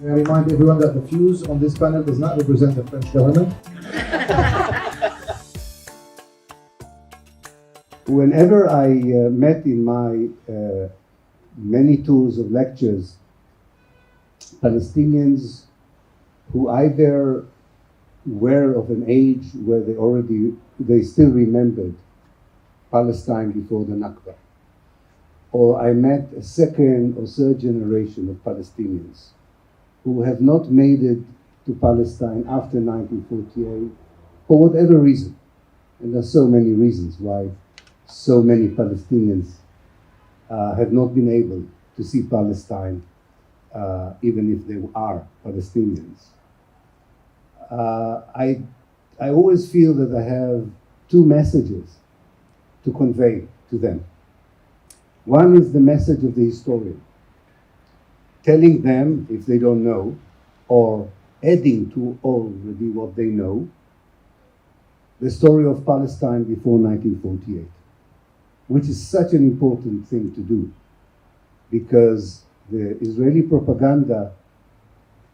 May I remind everyone that the fuse on this panel does not represent the French government. Whenever I met in my many tours of lectures, Palestinians who either were of an age where they still remembered Palestine before the Nakba, or I met a second or third generation of Palestinians who have not made it to Palestine after 1948 for whatever reason. And there are so many reasons why so many Palestinians have not been able to see Palestine, even if they are Palestinians. I always feel that I have two messages to convey to them. One is the message of the historian, telling them, if they don't know, or adding to already what they know, the story of Palestine before 1948, which is such an important thing to do, because the Israeli propaganda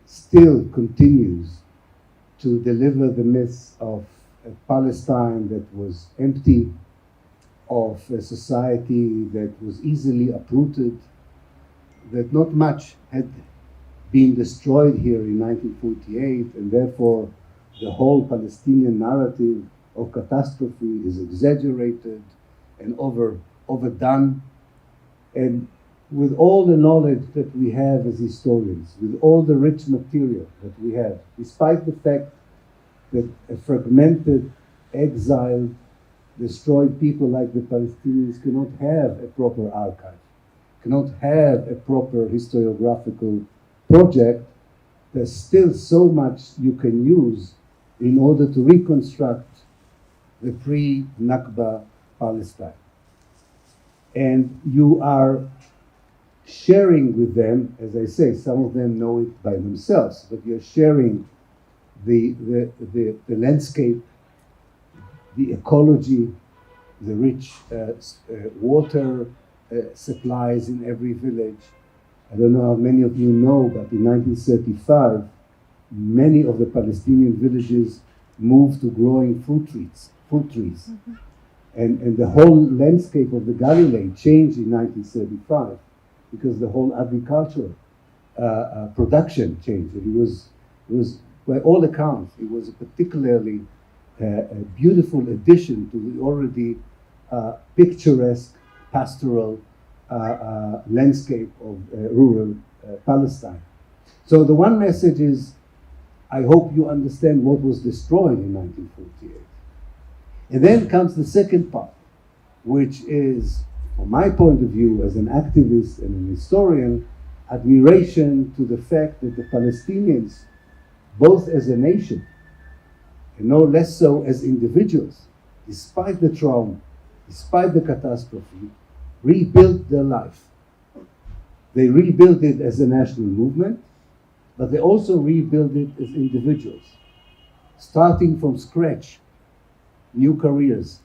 still continues to deliver the myth of a Palestine that was empty, of a society that was easily uprooted, that not much had been destroyed here in 1948, and therefore the whole Palestinian narrative of catastrophe is exaggerated and overdone. And with all the knowledge that we have as historians, with all the rich material that we have, despite the fact that a fragmented, exiled, destroyed people like the Palestinians cannot have a proper archive, cannot have a proper historiographical project, there's still so much you can use in order to reconstruct the pre-Nakba Palestine. And you are sharing with them, as I say, some of them know it by themselves, but you're sharing the landscape, the ecology, the rich water supplies in every village. I don't know how many of you know, but in 1935, many of the Palestinian villages moved to growing fruit trees. Mm-hmm. And the whole landscape of the Galilee changed in 1935 because the whole agricultural production changed. It was, by all accounts, it was a particularly a beautiful addition to the already picturesque pastoral landscape of rural Palestine. So the one message is, I hope you understand what was destroyed in 1948. And then comes the second part, which is, from my point of view as an activist and an historian, admiration to the fact that the Palestinians, both as a nation, and no less so as individuals, despite the trauma, despite the catastrophe, rebuilt their life. They rebuilt it as a national movement, but they also rebuilt it as individuals, starting from scratch, new careers,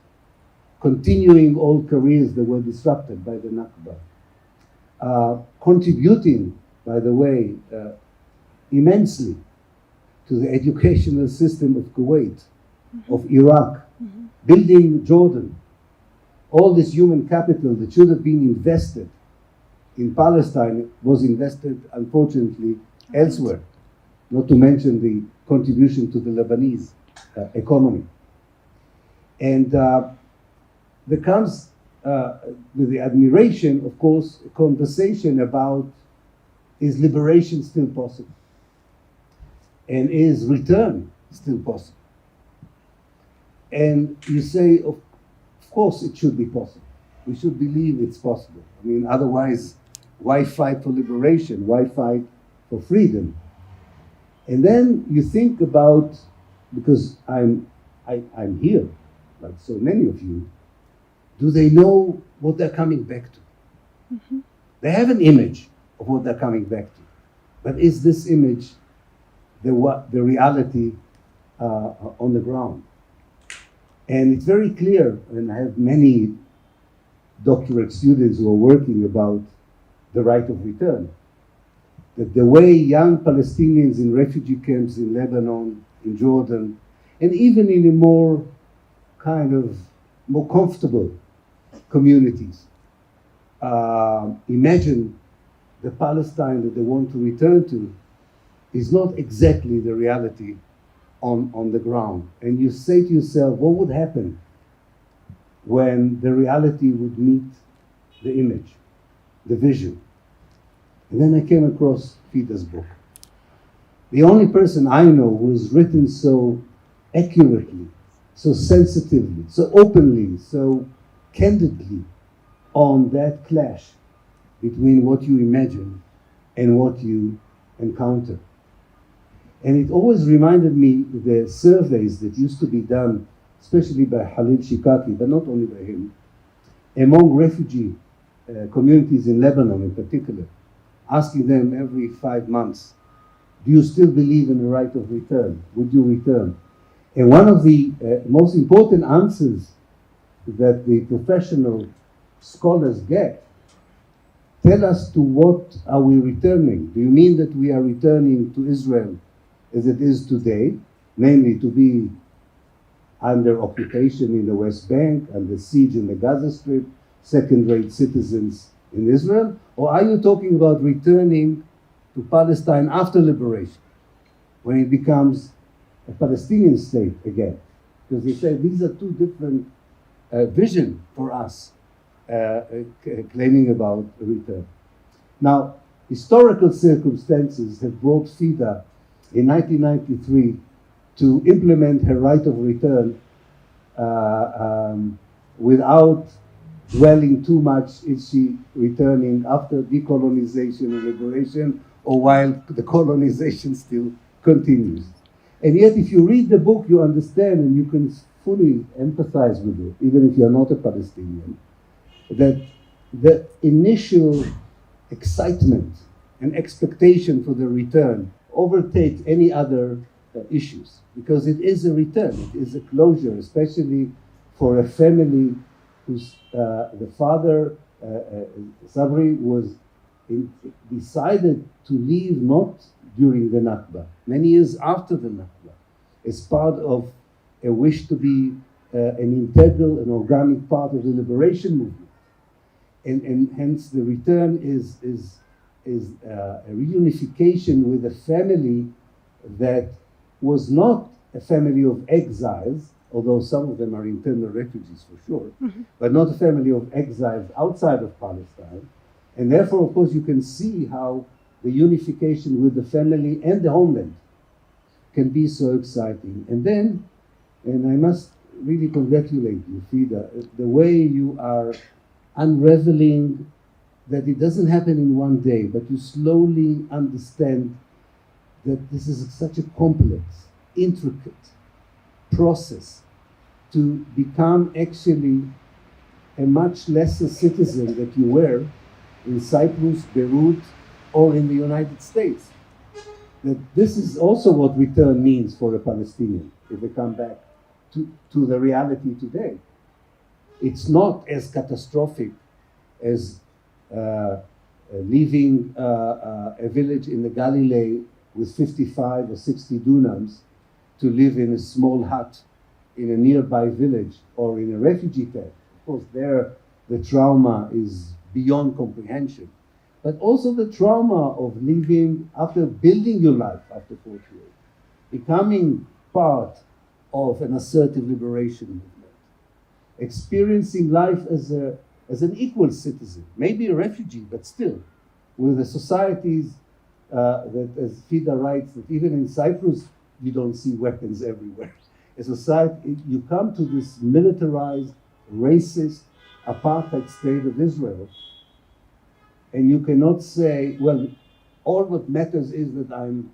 continuing old careers that were disrupted by the Nakba, contributing, by the way, immensely to the educational system of Kuwait, of Iraq, building Jordan. All this human capital that should have been invested in Palestine was invested, unfortunately, elsewhere, not to mention the contribution to the Lebanese economy. And there comes, with the admiration, of course, a conversation about, is liberation still possible? And is return still possible? And you say, of course it should be possible. We should believe it's possible. I mean, otherwise, why fight for liberation? Why fight for freedom? And then you think about, because I'm here, like so many of you, do they know what they're coming back to? Mm-hmm. They have an image of what they're coming back to. But is this image the reality on the ground? And it's very clear, and I have many doctorate students who are working about the right of return, that the way young Palestinians in refugee camps in Lebanon, in Jordan, and even in a more kind of more comfortable communities imagine the Palestine that they want to return to is not exactly the reality on the ground. And you say to yourself, what would happen when the reality would meet the image, the vision? And then I came across Fida's book. The only person I know who has written so accurately, so sensitively, so openly, so candidly on that clash between what you imagine and what you encounter. And it always reminded me the surveys that used to be done, especially by Halil Shikaki, but not only by him, among refugee communities in Lebanon in particular, asking them every 5 months, do you still believe in the right of return? Would you return? And one of the most important answers that the professional scholars get, tell us to what are we returning? Do you mean that we are returning to Israel as it is today, namely to be under occupation in the West Bank, under siege in the Gaza Strip, second-rate citizens in Israel? Or are you talking about returning to Palestine after liberation, when it becomes a Palestinian state again? Because they say these are two different visions for us, claiming about a return. Now, historical circumstances have brought Fida in 1993 to implement her right of return without dwelling too much, is she returning after decolonization and liberation, or while the colonization still continues. And yet, if you read the book, you understand and you can fully empathize with it, even if you're not a Palestinian, that the initial excitement and expectation for the return overtake any other issues, because it is a return, it is a closure, especially for a family whose the father, Sabri, was decided to leave not during the Nakba, many years after the Nakba, as part of a wish to be an integral and organic part of the liberation movement. And hence the return is a reunification with a family that was not a family of exiles, although some of them are internal refugees for sure, but not a family of exiles outside of Palestine. And therefore, of course, you can see how the unification with the family and the homeland can be so exciting. And then, and I must really congratulate you, Fida, the way you are unraveling that it doesn't happen in one day, but you slowly understand that this is such a complex, intricate process to become actually a much lesser citizen that you were in Cyprus, Beirut, or in the United States. That this is also what return means for a Palestinian if they come back to the reality today. It's not as catastrophic as leaving a village in the Galilee with 55 or 60 dunams to live in a small hut in a nearby village or in a refugee camp. Of course, there the trauma is beyond comprehension. But also the trauma of living after building your life after 40 years, becoming part of an assertive liberation movement, experiencing life as an equal citizen, maybe a refugee, but still, with the societies that, as Fida writes, that even in Cyprus, you don't see weapons everywhere. A society, you come to this militarized, racist, apartheid state of Israel, and you cannot say, well, all what matters is that I'm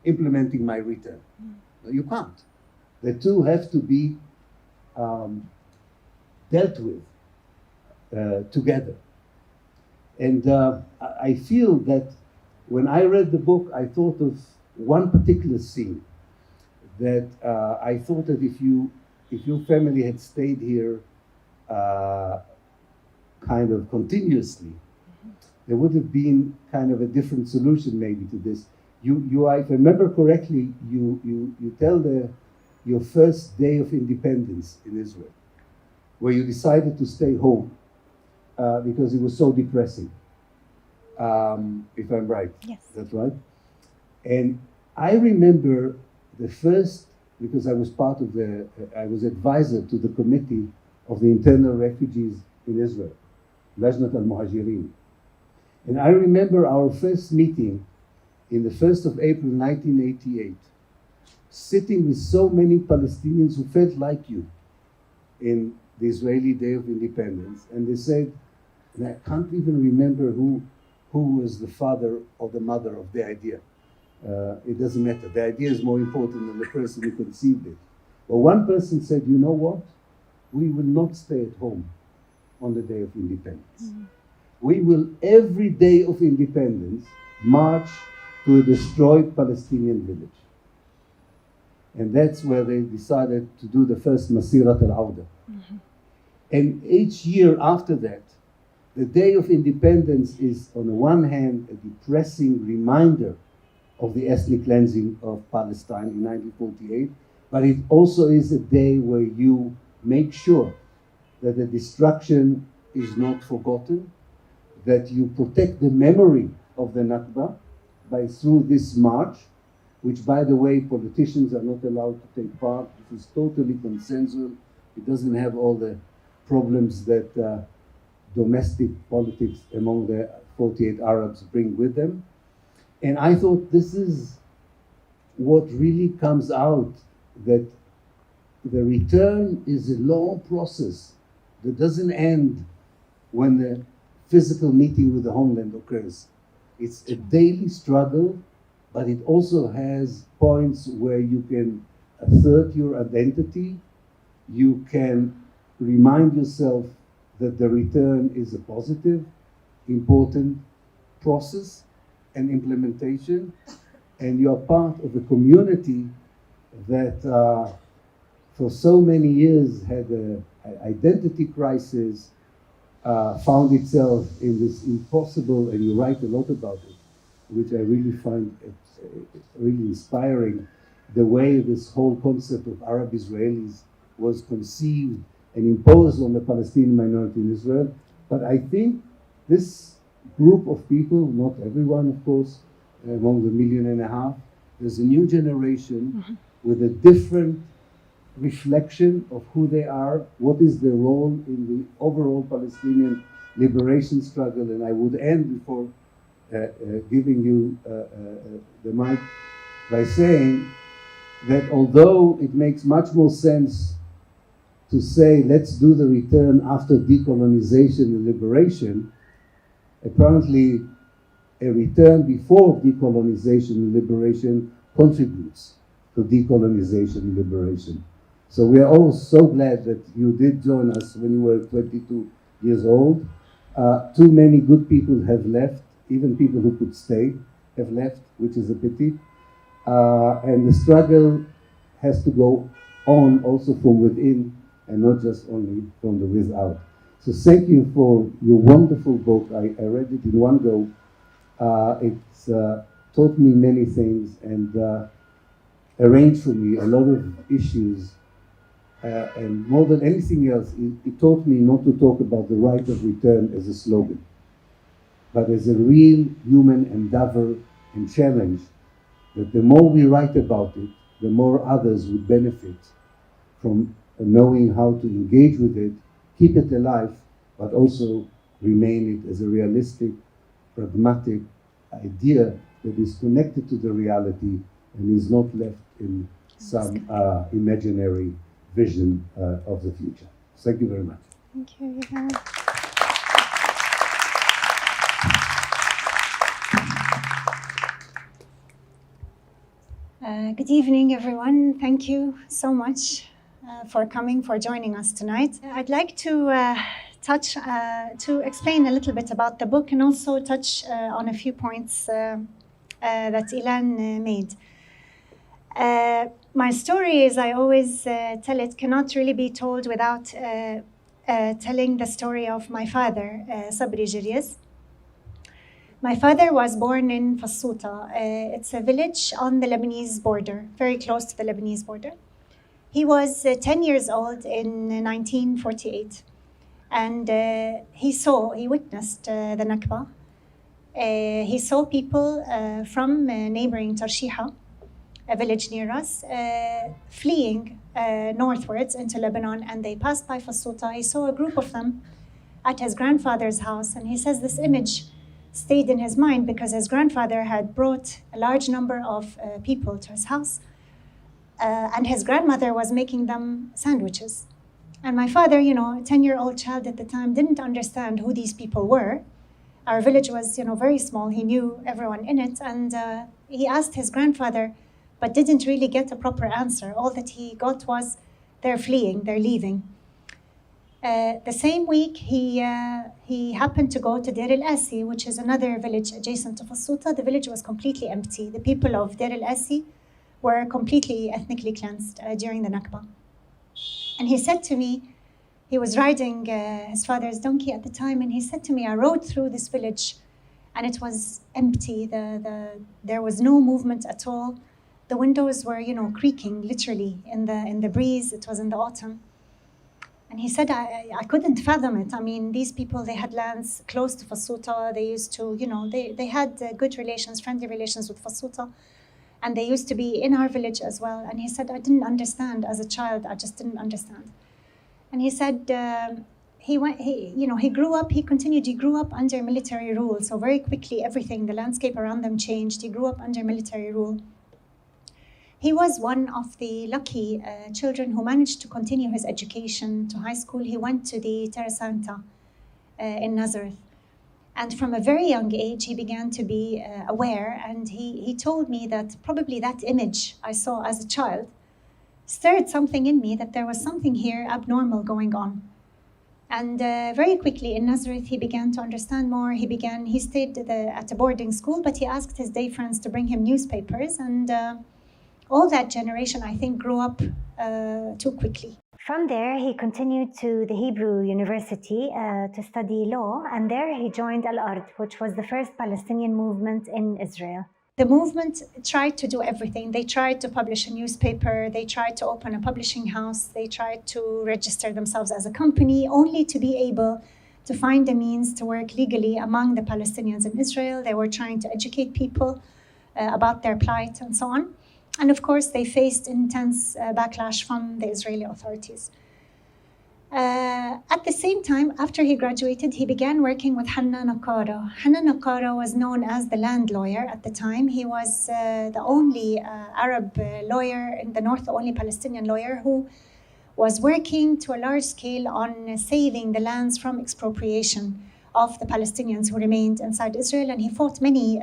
implementing my return. No, you can't. The two have to be dealt with together. And I feel that when I read the book, I thought of one particular scene that I thought that if your family had stayed here kind of continuously, there would have been kind of a different solution maybe to this. If I remember correctly, you tell your first day of independence in Israel, where you decided to stay home because it was so depressing. If I'm right. Yes. That's right. And I remember the first, because I was part of I was advisor to the committee of the internal refugees in Israel, Lajnat al-Muhajirin. And I remember our first meeting in the 1st of April 1988, sitting with so many Palestinians who felt like you in the Israeli Day of Independence. And they said, and I can't even remember who was the father or the mother of the idea. It doesn't matter. The idea is more important than the person who conceived it. But one person said, you know what? We will not stay at home on the Day of Independence. Mm-hmm. We will, every day of independence, march to a destroyed Palestinian village. And that's where they decided to do the first Masirat al-Awda. Mm-hmm. And each year after that, the Day of Independence is, on the one hand, a depressing reminder of the ethnic cleansing of Palestine in 1948, but it also is a day where you make sure that the destruction is not forgotten, that you protect the memory of the Nakba through this march, which, by the way, politicians are not allowed to take part. This is totally consensual. It doesn't have all the problems that domestic politics among the 48 Arabs bring with them. And I thought this is what really comes out, that the return is a long process that doesn't end when the physical meeting with the homeland occurs. It's a daily struggle, but it also has points where you can assert your identity, you can remind yourself that the return is a positive, important process and implementation, and you're part of a community that for so many years had an identity crisis, found itself in this impossible, and you write a lot about it, which I really find really inspiring, the way this whole concept of Arab Israelis was conceived and imposed on the Palestinian minority in Israel. But I think this group of people, not everyone, of course, among the 1.5 million, there's a new generation with a different reflection of who they are, what is their role in the overall Palestinian liberation struggle. And I would end before giving you the mic by saying that although it makes much more sense to say, let's do the return after decolonization and liberation, apparently a return before decolonization and liberation contributes to decolonization and liberation. So we are all so glad that you did join us when you were 22 years old. Too many good people have left, even people who could stay have left, which is a pity. And the struggle has to go on also from within and not just only from the without. So thank you for your wonderful book. I read it in one go. It's taught me many things and arranged for me a lot of issues. And more than anything else, it taught me not to talk about the right of return as a slogan, but as a real human endeavor and challenge, that the more we write about it, the more others would benefit from knowing how to engage with it, keep it alive, but also remain it as a realistic, pragmatic idea that is connected to the reality and is not left in some imaginary vision of the future. Thank you very much. Thank you, Ilan. Good evening, everyone. Thank you so much for coming, for joining us tonight. I'd like to to explain a little bit about the book and also touch on a few points that Ilan made. My story, as I always tell it, cannot really be told without telling the story of my father, Sabri Jiryis. My father was born in Fassouta. It's a village on the Lebanese border, very close to the Lebanese border. He was 10 years old in 1948, and he witnessed the Nakba. He saw people from neighboring Tarshiha, a village near us, fleeing northwards into Lebanon, and they passed by Fassouta. He saw a group of them at his grandfather's house, and he says this image stayed in his mind because his grandfather had brought a large number of people to his house, and his grandmother was making them sandwiches. And my father, a 10-year-old child at the time, didn't understand who these people were. Our village was, very small. He knew everyone in it, and he asked his grandfather, but didn't really get a proper answer. All that he got was, they're fleeing, they're leaving. The same week, he happened to go to Deir el-Asi, which is another village adjacent to Fassouta. The village was completely empty. The people of Deir el-Asi were completely ethnically cleansed during the Nakba. And he said to me, he was riding his father's donkey at the time, and he said to me, I rode through this village, and it was empty. There was no movement at all. The windows were, creaking literally in the breeze. It was in the autumn. And he said, I couldn't fathom it. I mean, these people, they had lands close to Fassouta. They used to, they had good relations, friendly relations with Fassouta. And they used to be in our village as well. And he said, I didn't understand as a child. I just didn't understand. And he said, he grew up under military rule. So very quickly, everything, the landscape around them changed. He grew up under military rule. He was one of the lucky children who managed to continue his education to high school. He went to the Terra Santa in Nazareth. And from a very young age, he began to be aware. And he told me that probably that image I saw as a child stirred something in me, that there was something here abnormal going on. And very quickly in Nazareth, he began to understand more. He stayed at a boarding school, but he asked his day friends to bring him newspapers. And all that generation, I think, grew up too quickly. From there, he continued to the Hebrew University to study law, and there he joined Al-Ard, which was the first Palestinian movement in Israel. The movement tried to do everything. They tried to publish a newspaper, they tried to open a publishing house, they tried to register themselves as a company, only to be able to find a means to work legally among the Palestinians in Israel. They were trying to educate people about their plight and so on. And of course, they faced intense backlash from the Israeli authorities. At the same time, after he graduated, he began working with Hanna Nakara. Hanna Nakara was known as the land lawyer at the time. He was the only Arab lawyer in the north, the only Palestinian lawyer who was working to a large scale on saving the lands from expropriation of the Palestinians who remained inside Israel. And he fought many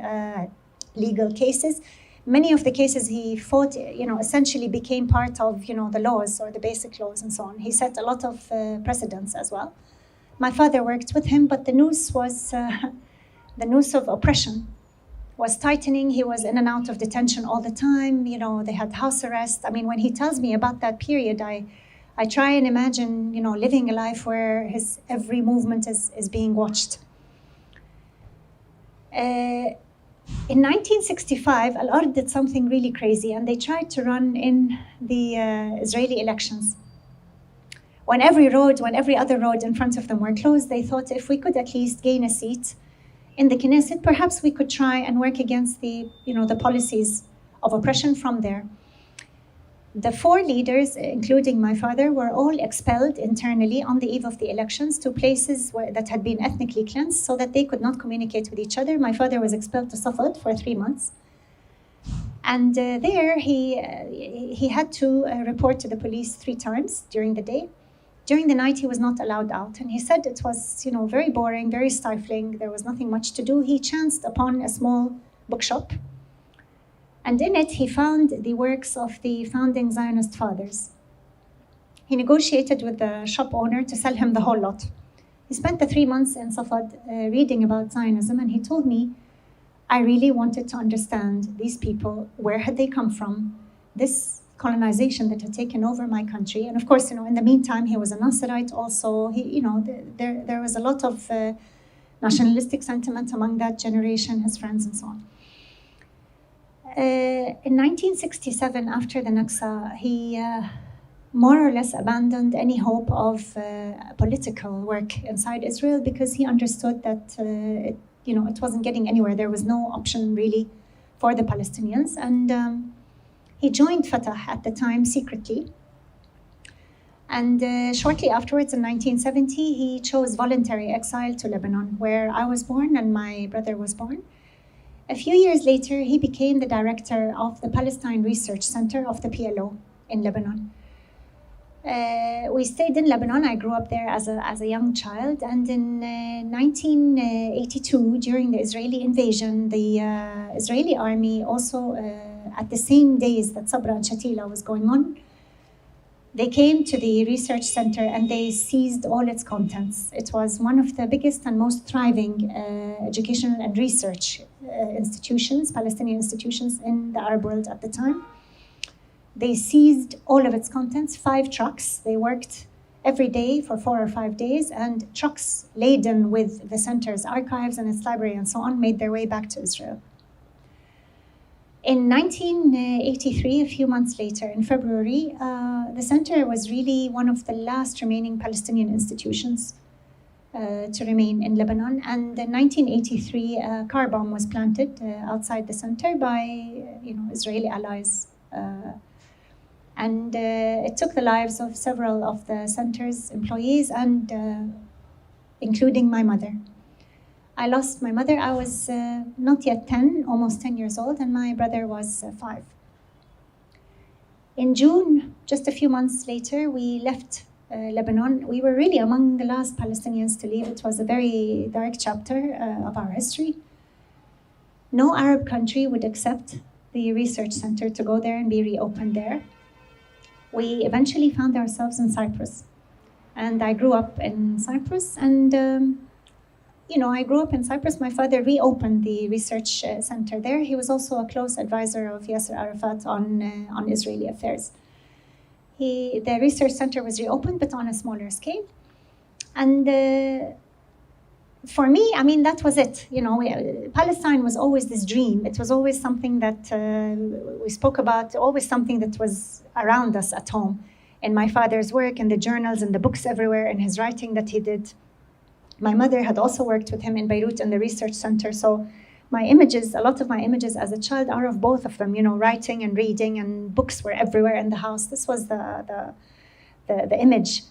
legal cases. Many of the cases he fought, essentially became part of, the laws or the basic laws and so on. He set a lot of precedents as well. My father worked with him, but the noose of oppression was tightening. He was in and out of detention all the time. They had house arrest. I mean, when he tells me about that period, I try and imagine, living a life where his every movement is being watched. In 1965, Al-Ard did something really crazy, and they tried to run in the Israeli elections. When every other road in front of them were closed, they thought if we could at least gain a seat in the Knesset, perhaps we could try and work against the policies of oppression from there. The four leaders, including my father, were all expelled internally on the eve of the elections to places that had been ethnically cleansed so that they could not communicate with each other. My father was expelled to Safad for 3 months. And there he had to report to the police 3 times during the day. During the night, he was not allowed out. And he said it was, very boring, very stifling. There was nothing much to do. He chanced upon a small bookshop. And in it, he found the works of the founding Zionist fathers. He negotiated with the shop owner to sell him the whole lot. He spent the 3 months in Safad reading about Zionism, and he told me, I really wanted to understand these people. Where had they come from? This colonization that had taken over my country. And of course, in the meantime, he was a Nasserite also. There was a lot of nationalistic sentiment among that generation, his friends and so on. In 1967, after the Nakba, he more or less abandoned any hope of political work inside Israel because he understood that it wasn't getting anywhere. There was no option really for the Palestinians, and he joined Fatah at the time secretly. And shortly afterwards, in 1970, he chose voluntary exile to Lebanon, where I was born and my brother was born. A few years later, he became the director of the Palestine Research Center of the PLO in Lebanon. We stayed in Lebanon. I grew up there as a young child. And in 1982, during the Israeli invasion, the Israeli army also, at the same days that Sabra and Shatila was going on, they came to the research center and they seized all its contents. It was one of the biggest and most thriving educational and research institutions, Palestinian institutions in the Arab world at the time. They seized all of its contents, 5 trucks. They worked every day for 4 or 5 days, and trucks laden with the center's archives and its library and so on made their way back to Israel. In 1983, a few months later, in February, the center was really one of the last remaining Palestinian institutions to remain in Lebanon. And in 1983, a car bomb was planted outside the center by Israeli allies. And it took the lives of several of the center's employees, and including my mother. I lost my mother. I was not yet 10, almost 10 years old, and my brother was 5. In June, just a few months later, we left Lebanon. We were really among the last Palestinians to leave. It was a very dark chapter of our history. No Arab country would accept the research center to go there and be reopened there. We eventually found ourselves in Cyprus. And I grew up in Cyprus, and I grew up in Cyprus. My father reopened the research center there. He was also a close advisor of Yasser Arafat on Israeli affairs. The research center was reopened, but on a smaller scale. And for me, that was it. Palestine was always this dream. It was always something that we spoke about, always something that was around us at home. In my father's work, in the journals, in the books everywhere, in his writing that he did. My mother had also worked with him in Beirut in the research center. So a lot of my images as a child are of both of them, writing and reading, and books were everywhere in the house. This was the image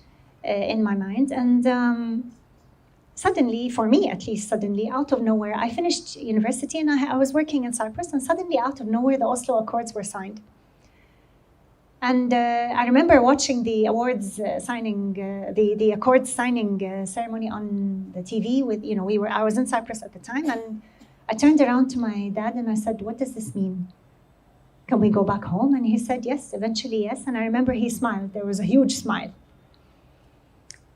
in my mind. And suddenly, for me at least, out of nowhere, I finished university and I was working in Cyprus, and suddenly out of nowhere, the Oslo Accords were signed. And I remember watching the awards signing, the Accords signing ceremony on the TV with, I was in Cyprus at the time, and I turned around to my dad and I said, "What does this mean? Can we go back home?" And he said, "Yes, eventually yes." And I remember he smiled. There was a huge smile.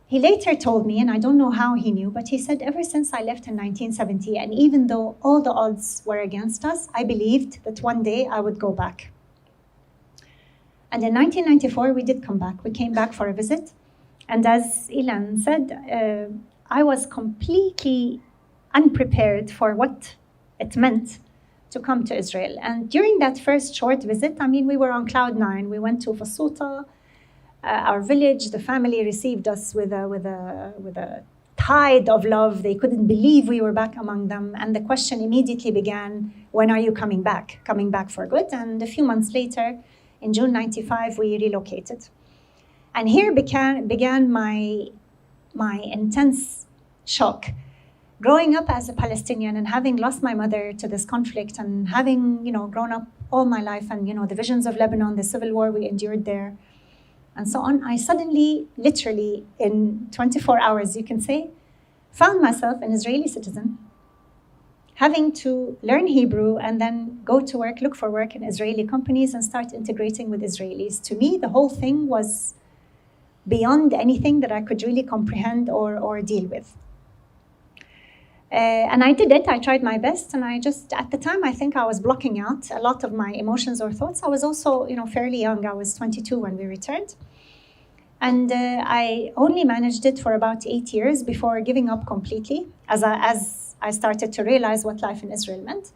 He later told me, and I don't know how he knew, but he said, "Ever since I left in 1970, and even though all the odds were against us, I believed that one day I would go back." And in 1994, we did come back. We came back for a visit. And as Ilan said, I was completely unprepared for what it meant to come to Israel. And during that first short visit, we were on cloud 9. We went to Fassouta, our village. The family received us with a tide of love. They couldn't believe we were back among them. And the question immediately began, when are you coming back? Coming back for good? And a few months later, in June 95, we relocated. And here began my intense shock. Growing up as a Palestinian and having lost my mother to this conflict, and having grown up all my life, and the visions of Lebanon, the civil war we endured there, and so on, I suddenly, literally in 24 hours, you can say, found myself an Israeli citizen, having to learn Hebrew and then go to work, look for work in Israeli companies and start integrating with Israelis. To me, the whole thing was beyond anything that I could really comprehend or deal with. And I did it. I tried my best. And at the time, I think I was blocking out a lot of my emotions or thoughts. I was also, fairly young. I was 22 when we returned. And I only managed it for about 8 years before giving up completely as I started to realize what life in Israel meant.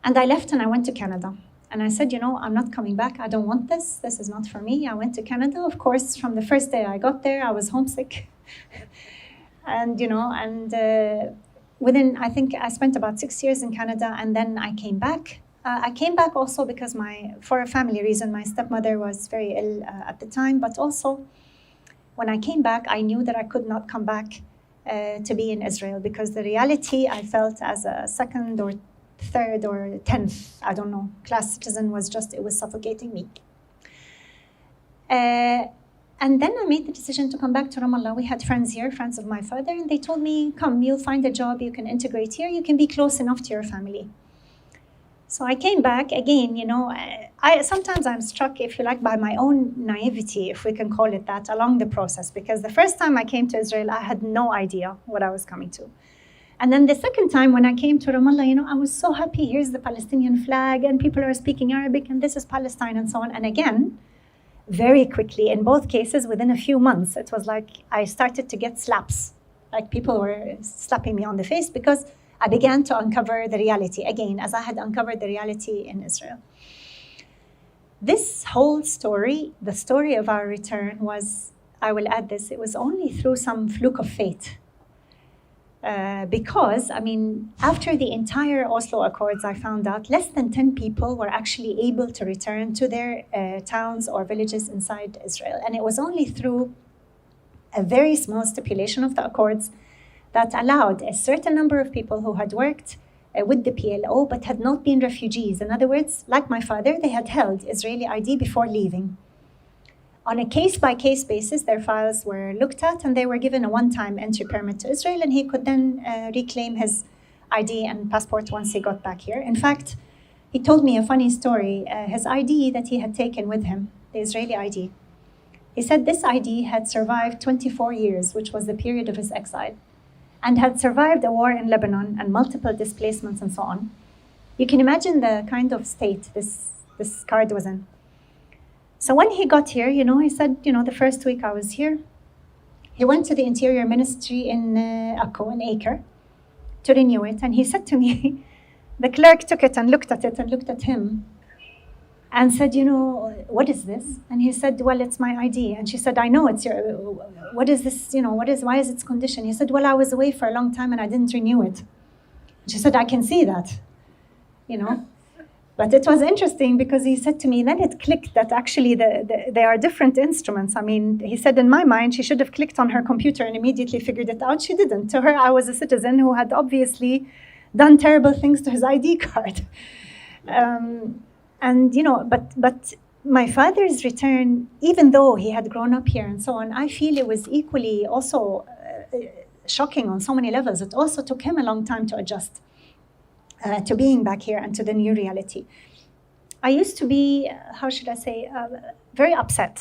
And I left and I went to Canada. And I said, I'm not coming back. I don't want this. This is not for me. I went to Canada. Of course, from the first day I got there, I was homesick. And, within, I think I spent about 6 years in Canada, and then I came back. I came back also because for a family reason, my stepmother was very ill at the time. But also, when I came back, I knew that I could not come back to be in Israel, because the reality I felt as a second or third or 10th, I don't know, class citizen it was suffocating me. And then I made the decision to come back to Ramallah. We had friends here, friends of my father, and they told me, come, you'll find a job, you can integrate here, you can be close enough to your family. So I came back again, sometimes I'm struck, if you like, by my own naivety, if we can call it that, along the process. Because the first time I came to Israel, I had no idea what I was coming to. And then the second time when I came to Ramallah, I was so happy. Here's the Palestinian flag, and people are speaking Arabic, and this is Palestine, and so on. And again, very quickly, in both cases, within a few months, it was like I started to get slaps. Like people were slapping me on the face, because I began to uncover the reality again, as I had uncovered the reality in Israel. This whole story, the story of our return, was, I will add this, it was only through some fluke of fate. Because, after the entire Oslo Accords, I found out less than 10 people were actually able to return to their towns or villages inside Israel. And it was only through a very small stipulation of the Accords that allowed a certain number of people who had worked with the PLO but had not been refugees. In other words, like my father, they had held Israeli ID before leaving. On a case-by-case basis, their files were looked at, and they were given a one-time entry permit to Israel, and he could then reclaim his ID and passport once he got back here. In fact, he told me a funny story. His ID that he had taken with him, the Israeli ID, he said this ID had survived 24 years, which was the period of his exile, and had survived a war in Lebanon and multiple displacements and so on. You can imagine the kind of state this card was in. So when he got here, he said, the first week I was here, he went to the Interior Ministry in Akko, in Acre, to renew it. And he said to me, the clerk took it and looked at it and looked at him and said, what is this? And he said, well, it's my ID. And she said, I know it's your, what is this, why is its condition? He said, well, I was away for a long time and I didn't renew it. She said, I can see that, But it was interesting because he said to me, then it clicked that actually they are different instruments. He said, in my mind, she should have clicked on her computer and immediately figured it out. She didn't. To her, I was a citizen who had obviously done terrible things to his ID card. But my father's return, even though he had grown up here and so on, I feel it was equally also shocking on so many levels. It also took him a long time to adjust to being back here and to the new reality. I used to be, very upset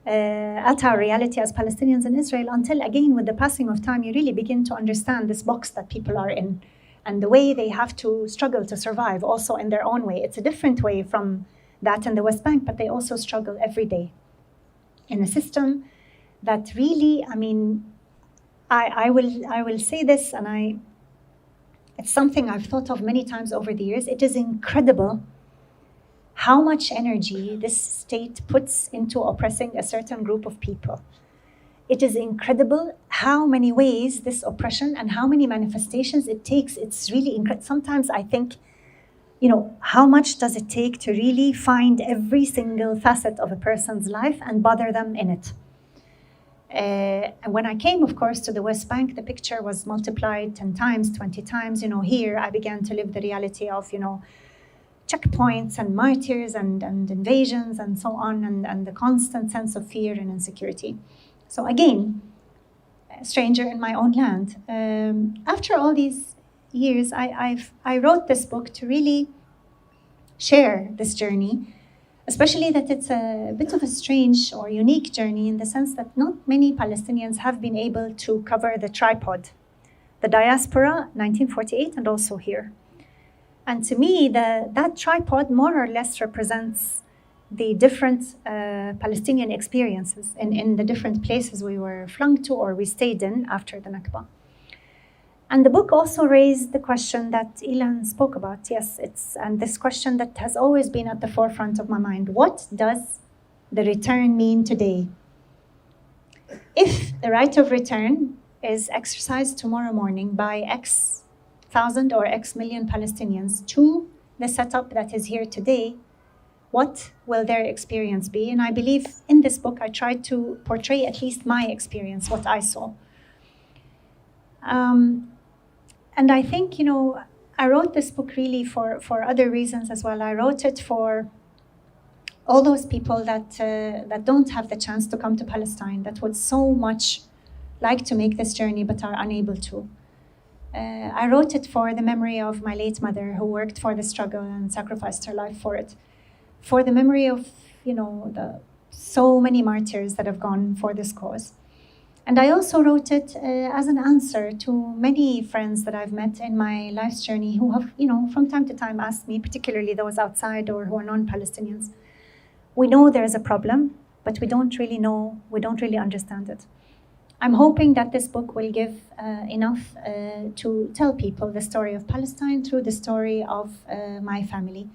at our reality as Palestinians in Israel until, again, with the passing of time, you really begin to understand this box that people are in and the way they have to struggle to survive also in their own way. It's a different way from that in the West Bank, but they also struggle every day in a system that really, I will say this, and it's something I've thought of many times over the years. It is incredible how much energy this state puts into oppressing a certain group of people. It is incredible how many ways this oppression and how many manifestations it takes. It's really incredible. Sometimes I think, how much does it take to really find every single facet of a person's life and bother them in it? And when I came, of course, to the West Bank, the picture was multiplied 10 times, 20 times. Here I began to live the reality of, checkpoints and martyrs and invasions and so on, and the constant sense of fear and insecurity. So again, a stranger in my own land. After all these years, I wrote this book to really share this journey, especially that it's a bit of a strange or unique journey in the sense that not many Palestinians have been able to cover the tripod, the diaspora, 1948, and also here. And to me, that tripod more or less represents the different Palestinian experiences in the different places we were flung to or we stayed in after the Nakba. And the book also raised the question that Ilan spoke about. Yes, and this question that has always been at the forefront of my mind. What does the return mean today? If the right of return is exercised tomorrow morning by X thousand or X million Palestinians to the setup that is here today, what will their experience be? And I believe in this book, I tried to portray at least my experience, what I saw. And I think, I wrote this book really for other reasons as well. I wrote it for all those people that don't have the chance to come to Palestine, that would so much like to make this journey but are unable to. I wrote it for the memory of my late mother who worked for the struggle and sacrificed her life for it. For the memory of, the so many martyrs that have gone for this cause. And I also wrote it as an answer to many friends that I've met in my life's journey who have, from time to time asked me, particularly those outside or who are non-Palestinians, we know there's a problem, but we don't really know, we don't really understand it. I'm hoping that this book will give enough to tell people the story of Palestine through the story of my family.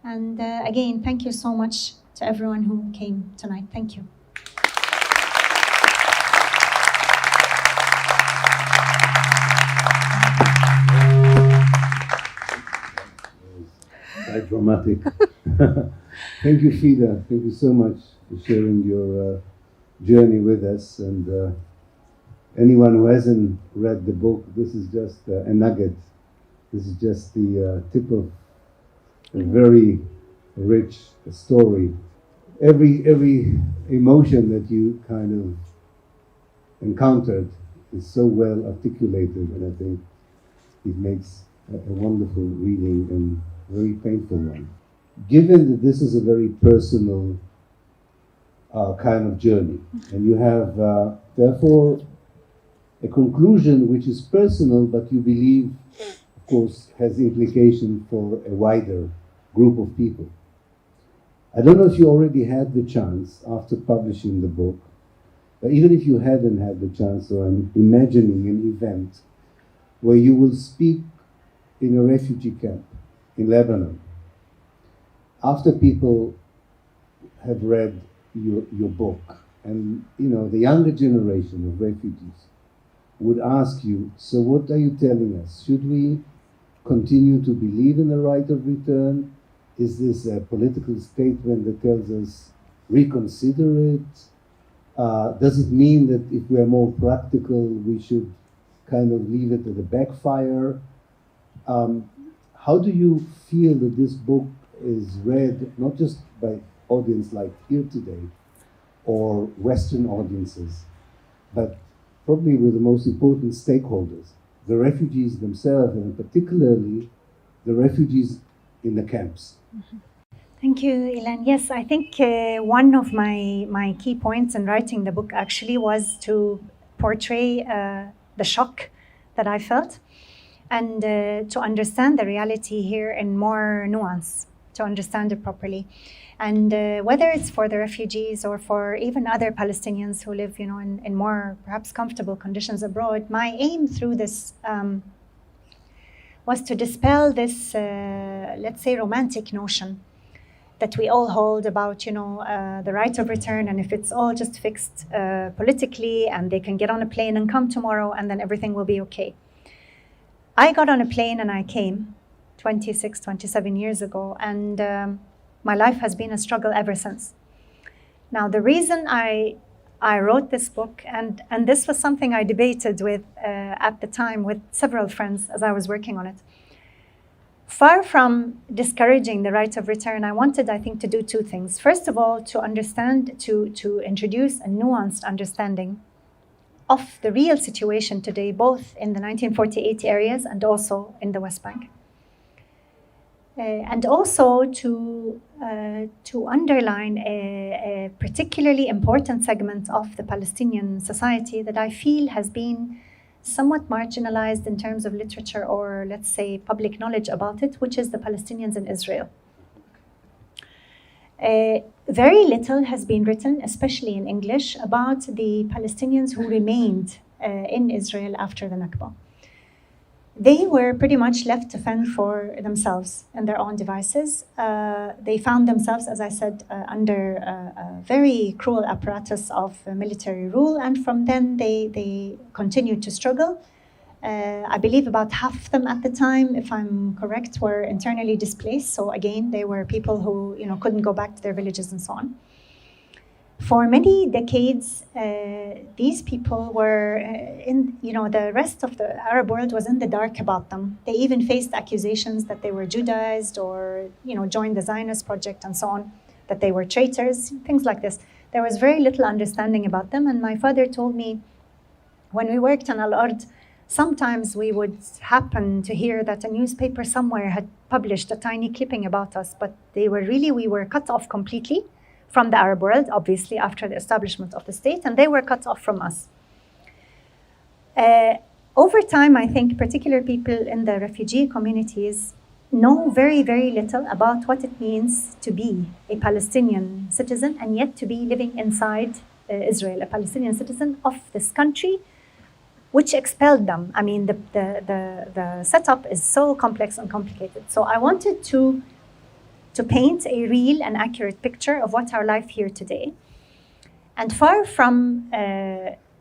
And again, thank you so much to everyone who came tonight. Thank you. Quite dramatic. Thank you, Fida. Thank you so much for sharing your journey with us. And anyone who hasn't read the book, this is just a nugget. This is just the tip of a very rich story. Every emotion that you kind of encountered is so well articulated, and I think it makes a wonderful reading and very painful one. Given that this is a very personal kind of journey, and you have therefore a conclusion which is personal, but you believe, of course, has implication for a wider group of people. I don't know if you already had the chance after publishing the book, but even if you hadn't had the chance, so I'm imagining an event where you will speak in a refugee camp in Lebanon, after people have read your book, and the younger generation of refugees would ask you, so what are you telling us? Should we continue to believe in the right of return? Is this a political statement that tells us reconsider it? Does it mean that if we are more practical, we should kind of leave it at a backfire? How do you feel that this book is read, not just by audience like here today, or Western audiences, but probably with the most important stakeholders, the refugees themselves, and particularly the refugees in the camps? Mm-hmm. Thank you, Ilan. Yes, I think one of my key points in writing the book actually was to portray the shock that I felt, and to understand the reality here in more nuance, to understand it properly. And whether it's for the refugees or for even other Palestinians who live, in more perhaps comfortable conditions abroad, my aim through this was to dispel this, let's say, romantic notion that we all hold about, the right of return, and if it's all just fixed politically, and they can get on a plane and come tomorrow, and then everything will be okay. I got on a plane and I came 26, 27 years ago, and my life has been a struggle ever since. Now, the reason I wrote this book, and this was something I debated with at the time with several friends as I was working on it. Far from discouraging the right of return, I wanted, I think, to do two things. First of all, to understand, to introduce a nuanced understanding of the real situation today, both in the 1948 areas and also in the West Bank. And also to underline a particularly important segment of the Palestinian society that I feel has been somewhat marginalized in terms of literature or, let's say, public knowledge about it, which is the Palestinians in Israel. Very little has been written, especially in English, about the Palestinians who remained in Israel after the Nakba. They were pretty much left to fend for themselves and their own devices. They found themselves, as I said, under a very cruel apparatus of military rule, and from then they continued to struggle. I believe about half of them at the time, if I'm correct, were internally displaced. So again, they were people who couldn't go back to their villages and so on. For many decades, these people were the rest of the Arab world was in the dark about them. They even faced accusations that they were Judaized or joined the Zionist project and so on, that they were traitors, things like this. There was very little understanding about them. And my father told me when we worked on Al-Ard, sometimes we would happen to hear that a newspaper somewhere had published a tiny clipping about us, but we were cut off completely from the Arab world, obviously, after the establishment of the state, and they were cut off from us. Over time, I think particular people in the refugee communities know very, very little about what it means to be a Palestinian citizen and yet to be living inside Israel, a Palestinian citizen of this country, which expelled them. I mean, the setup is so complex and complicated. So I wanted to paint a real and accurate picture of what our life here today. And far from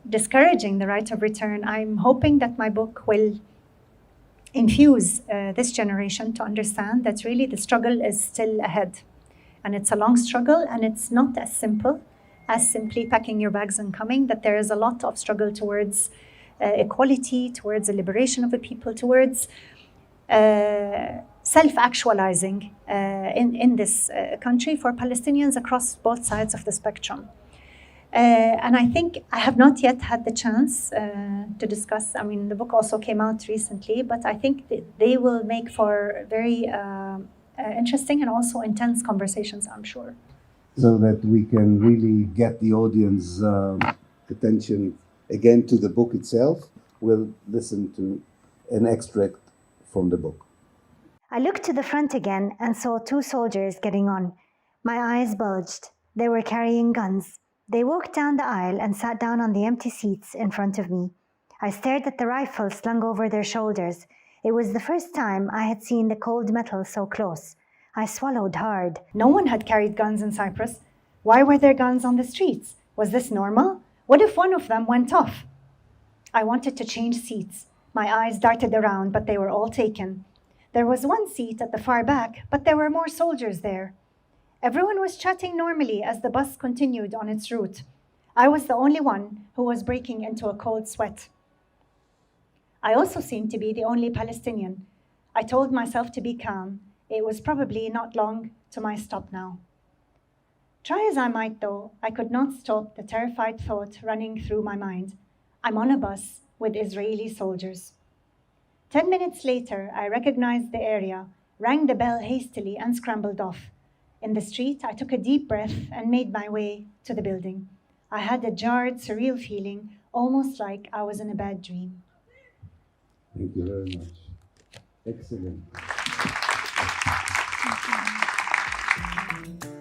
discouraging the right of return, I'm hoping that my book will infuse this generation to understand that really the struggle is still ahead. And it's a long struggle, and it's not as simple as simply packing your bags and coming, that there is a lot of struggle towards equality, towards the liberation of the people, towards self-actualizing in this country for Palestinians across both sides of the spectrum. And I think I have not yet had the chance to discuss, I mean, the book also came out recently, but I think they will make for very interesting and also intense conversations, I'm sure. So that we can really get the audience attention again to the book itself, we'll listen to an extract from the book. I looked to the front again and saw two soldiers getting on. My eyes bulged. They were carrying guns. They walked down the aisle and sat down on the empty seats in front of me. I stared at the rifle slung over their shoulders. It was the first time I had seen the cold metal so close. I swallowed hard. No one had carried guns in Cyprus. Why were there guns on the streets? Was this normal? What if one of them went off? I wanted to change seats. My eyes darted around, but they were all taken. There was one seat at the far back, but there were more soldiers there. Everyone was chatting normally as the bus continued on its route. I was the only one who was breaking into a cold sweat. I also seemed to be the only Palestinian. I told myself to be calm. It was probably not long to my stop now. Try as I might, though, I could not stop the terrified thought running through my mind. I'm on a bus with Israeli soldiers. 10 minutes later, I recognized the area, rang the bell hastily, and scrambled off. In the street, I took a deep breath and made my way to the building. I had a jarred, surreal feeling, almost like I was in a bad dream. Thank you very much. Excellent. Thank you.